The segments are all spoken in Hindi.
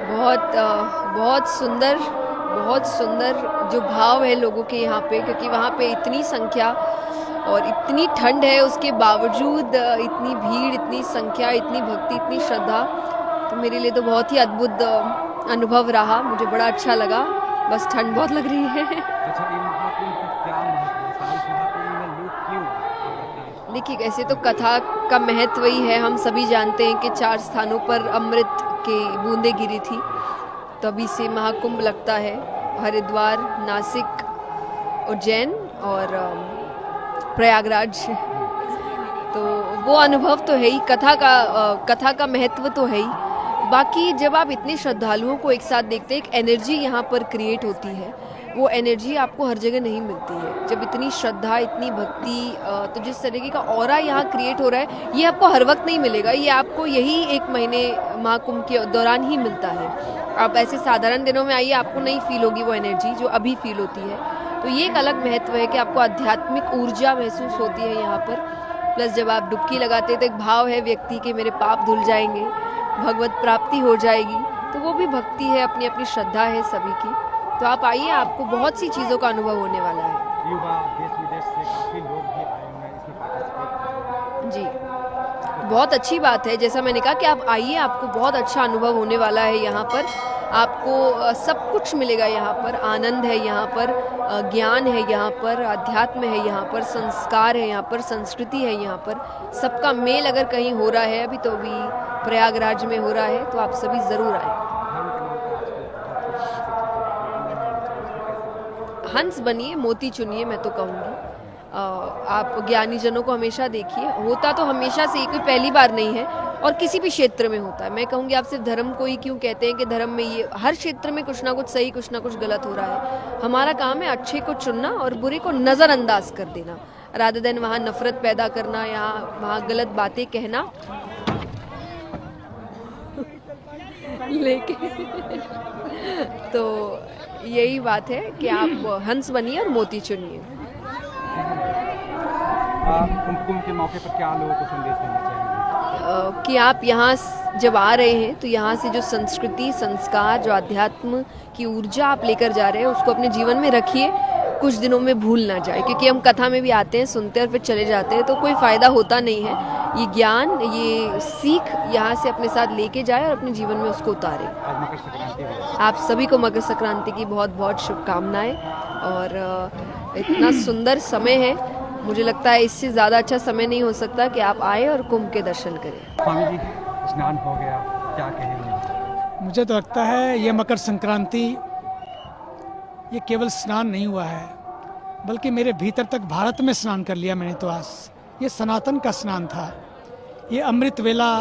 बहुत सुंदर जो भाव है लोगों के यहाँ पे, क्योंकि वहाँ पे इतनी संख्या और इतनी ठंड है, उसके बावजूद इतनी भीड़, इतनी संख्या, इतनी भक्ति, इतनी श्रद्धा। तो मेरे लिए तो बहुत ही अद्भुत अनुभव रहा, मुझे बड़ा अच्छा लगा। बस ठंड बहुत लग रही है। अच्छा, ये महाकुंभ का क्या महत्व है? साल महाकुंभ में लोग क्यों आप बताएं? देखिए, ऐसे तो कथा का महत्व ही है, हम सभी जानते हैं कि 4 स्थानों पर अमृत की बूंदें गिरी थी, तभी से महाकुंभ लगता है। हरिद्वार, नासिक, उज्जैन और प्रयागराज। तो वो अनुभव तो है ही, कथा का महत्व तो है ही। बाकी जब आप इतने श्रद्धालुओं को एक साथ देखते हैं, एक एनर्जी यहाँ पर क्रिएट होती है, वो एनर्जी आपको हर जगह नहीं मिलती है। जब इतनी श्रद्धा, इतनी भक्ति, तो जिस तरीके का ऑरा यहाँ क्रिएट हो रहा है, ये आपको हर वक्त नहीं मिलेगा। ये आपको यही 1 महीने महाकुंभ के दौरान ही मिलता है। आप ऐसे साधारण दिनों में आइए, आपको नहीं फील होगी वो एनर्जी जो अभी फील होती है। तो ये एक अलग महत्व है कि आपको आध्यात्मिक ऊर्जा महसूस होती है यहाँ पर। प्लस जब आप डुबकी लगाते हैं तो एक भाव है व्यक्ति के, मेरे पाप धुल जाएंगे, भगवत प्राप्ति हो जाएगी। तो वो भी भक्ति है, अपनी अपनी श्रद्धा है सभी की। तो आप आइए, आपको बहुत सी चीज़ों का अनुभव होने वाला है। युवा देश विदेश से काफी लोग भी आए हुए हैं इसमें पार्टिसिपेट। जी, बहुत अच्छी बात है। जैसा मैंने कहा कि आप आइए, आपको बहुत अच्छा अनुभव होने वाला है यहाँ पर। आपको सब कुछ मिलेगा यहाँ पर, आनंद है यहाँ पर, ज्ञान है यहाँ पर, अध्यात्म है यहाँ पर, संस्कार है यहाँ पर, संस्कृति है यहाँ पर। सबका मेल अगर कहीं हो रहा है, अभी प्रयागराज में हो रहा है, तो आप सभी ज़रूर आएँ। हंस बनिए, मोती चुनिए, मैं तो कहूँगी। आप ज्ञानी जनों को हमेशा देखिए, होता तो हमेशा से ही, कोई पहली बार नहीं है, और किसी भी क्षेत्र में होता है। मैं कहूँगी, आप सिर्फ धर्म को ही क्यों कहते हैं कि धर्म में ये, हर क्षेत्र में कुछ ना कुछ सही, कुछ ना कुछ गलत हो रहा है। हमारा काम है अच्छे को चुनना और बुरे को नज़रअंदाज कर देना, रादर देन वहाँ नफरत पैदा करना या वहाँ गलत बातें कहना। लेकिन तो यही बात है कि आप हंस बनिए और मोती चुनिए। कुंभ के मौके पर क्या लोगों को संदेश देना चाहेंगे? कि आप यहाँ जब आ रहे हैं तो यहाँ से जो संस्कृति, संस्कार, जो अध्यात्म की ऊर्जा आप लेकर जा रहे हैं, उसको अपने जीवन में रखिए, कुछ दिनों में भूल ना जाए। क्योंकि हम कथा में भी आते हैं, सुनते हैं और फिर चले जाते हैं, तो कोई फ़ायदा होता नहीं है। ये ज्ञान, ये सीख यहाँ से अपने साथ लेके जाए और अपने जीवन में उसको उतारे। आज मकर संक्रांति है। आप सभी को मकर संक्रांति की बहुत बहुत शुभकामनाएं। और इतना सुंदर समय है, मुझे लगता है इससे ज़्यादा अच्छा समय नहीं हो सकता कि आप आए और कुंभ के दर्शन करें। स्वामी जी, स्नान हो गया, क्या कहेंगे? मुझे तो लगता है ये मकर संक्रांति, ये केवल स्नान नहीं हुआ है, बल्कि मेरे भीतर तक भारत में स्नान कर लिया मैंने तो आज। ये सनातन का स्नान था, ये अमृत वेला,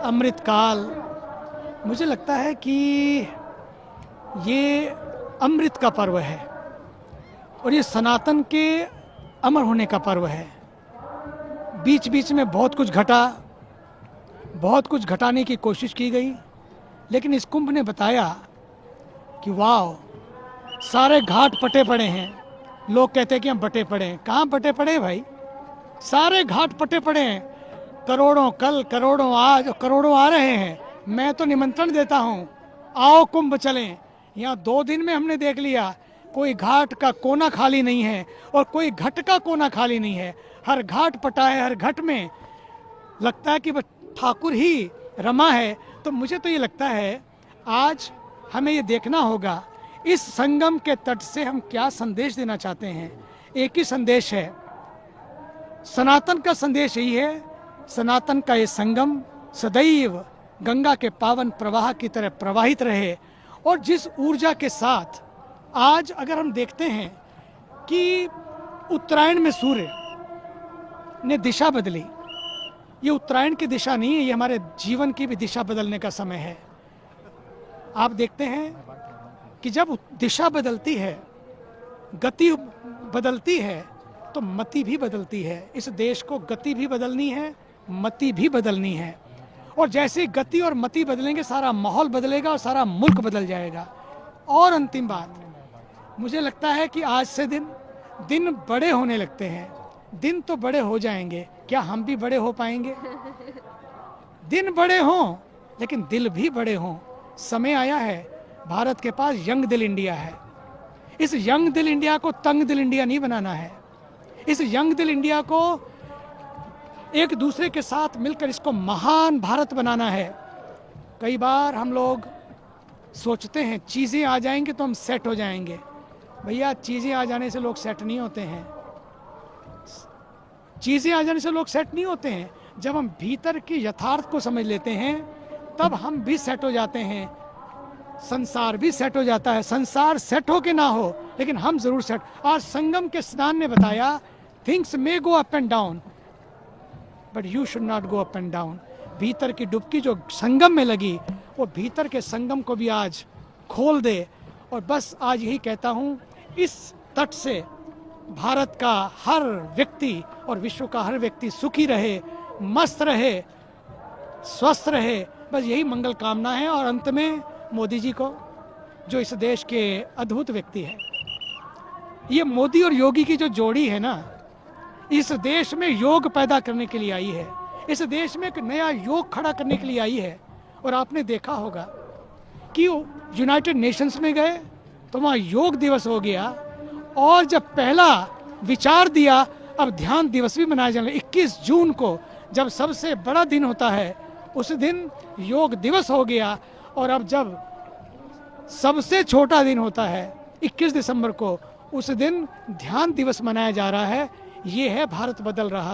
अमृत काल। मुझे लगता है कि ये अमृत का पर्व है और ये सनातन के अमर होने का पर्व है। बीच बीच में बहुत कुछ घटा, बहुत कुछ घटाने की कोशिश की गई, लेकिन इस कुंभ ने बताया कि वाह, सारे घाट पटे पड़े हैं। लोग कहते हैं कि हम बटे पड़े हैं, कहाँ बटे पड़े भाई? सारे घाट पटे पड़े हैं। करोड़ों कल, करोड़ों आज, करोड़ों आ रहे हैं। मैं तो निमंत्रण देता हूँ, आओ कुंभ चलें। यहाँ 2 दिन में हमने देख लिया, कोई घाट का कोना खाली नहीं है और कोई घट का कोना खाली नहीं है। हर घाट पटा है, हर घट में लगता है कि बस ठाकुर ही रमा है। तो मुझे तो ये लगता है आज हमें ये देखना होगा, इस संगम के तट से हम क्या संदेश देना चाहते हैं। एक ही संदेश है, सनातन का संदेश यही है, सनातन का ये संगम सदैव गंगा के पावन प्रवाह की तरह प्रवाहित रहे। और जिस ऊर्जा के साथ आज अगर हम देखते हैं कि उत्तरायण में सूर्य ने दिशा बदली, ये उत्तरायण की दिशा नहीं है, ये हमारे जीवन की भी दिशा बदलने का समय है। आप देखते हैं कि जब दिशा बदलती है, गति बदलती है, तो मति भी बदलती है। इस देश को गति भी बदलनी है, मति भी बदलनी है। और जैसे गति और मति बदलेंगे, सारा माहौल बदलेगा और सारा मुल्क बदल जाएगा। और अंतिम बात, मुझे लगता है कि आज से दिन बड़े होने लगते हैं। दिन तो बड़े हो जाएंगे, क्या हम भी बड़े हो पाएंगे? दिन बड़े हों लेकिन दिल भी बड़े हों। समय आया है, भारत के पास यंग दिल इंडिया है। इस यंग दिल इंडिया को तंग दिल इंडिया नहीं बनाना है। इस यंग दिल इंडिया को एक दूसरे के साथ मिलकर इसको महान भारत बनाना है। कई बार हम लोग सोचते हैं चीज़ें आ जाएंगे तो हम सेट हो जाएंगे। भैया, चीज़ें आ जाने से लोग सेट नहीं होते हैं। चीज़ें आ जाने से लोग सेट नहीं होते हैं। जब हम भीतर की यथार्थ को समझ लेते हैं तब हम भी सेट हो जाते हैं, संसार भी सेट हो जाता है। संसार सेट हो के ना हो, लेकिन हम जरूर सेट। आज संगम के स्नान ने बताया, things may go up and down but you should not go up and down. भीतर की डुबकी जो संगम में लगी, वो भीतर के संगम को भी आज खोल दे। और बस आज यही कहता हूँ, इस तट से भारत का हर व्यक्ति और विश्व का हर व्यक्ति सुखी रहे, मस्त रहे, स्वस्थ रहे, बस यही मंगल कामना है। और अंत में मोदी जी को, जो इस देश के अद्भुत व्यक्ति हैं, ये मोदी और योगी की जो जोड़ी है ना, इस देश में योग पैदा करने के लिए आई है। इस देश में एक नया योग खड़ा करने के लिए आई है। और आपने देखा होगा कि यूनाइटेड नेशंस में गए तो वहाँ योग दिवस हो गया, और जब पहला विचार दिया, अब ध्यान दिवस भी मनाया जाने। 21 जून को जब सबसे बड़ा दिन होता है, उस दिन योग दिवस हो गया। और अब जब सबसे छोटा दिन होता है 21 दिसंबर को, उस दिन ध्यान दिवस मनाया जा रहा है। ये है भारत बदल रहा है।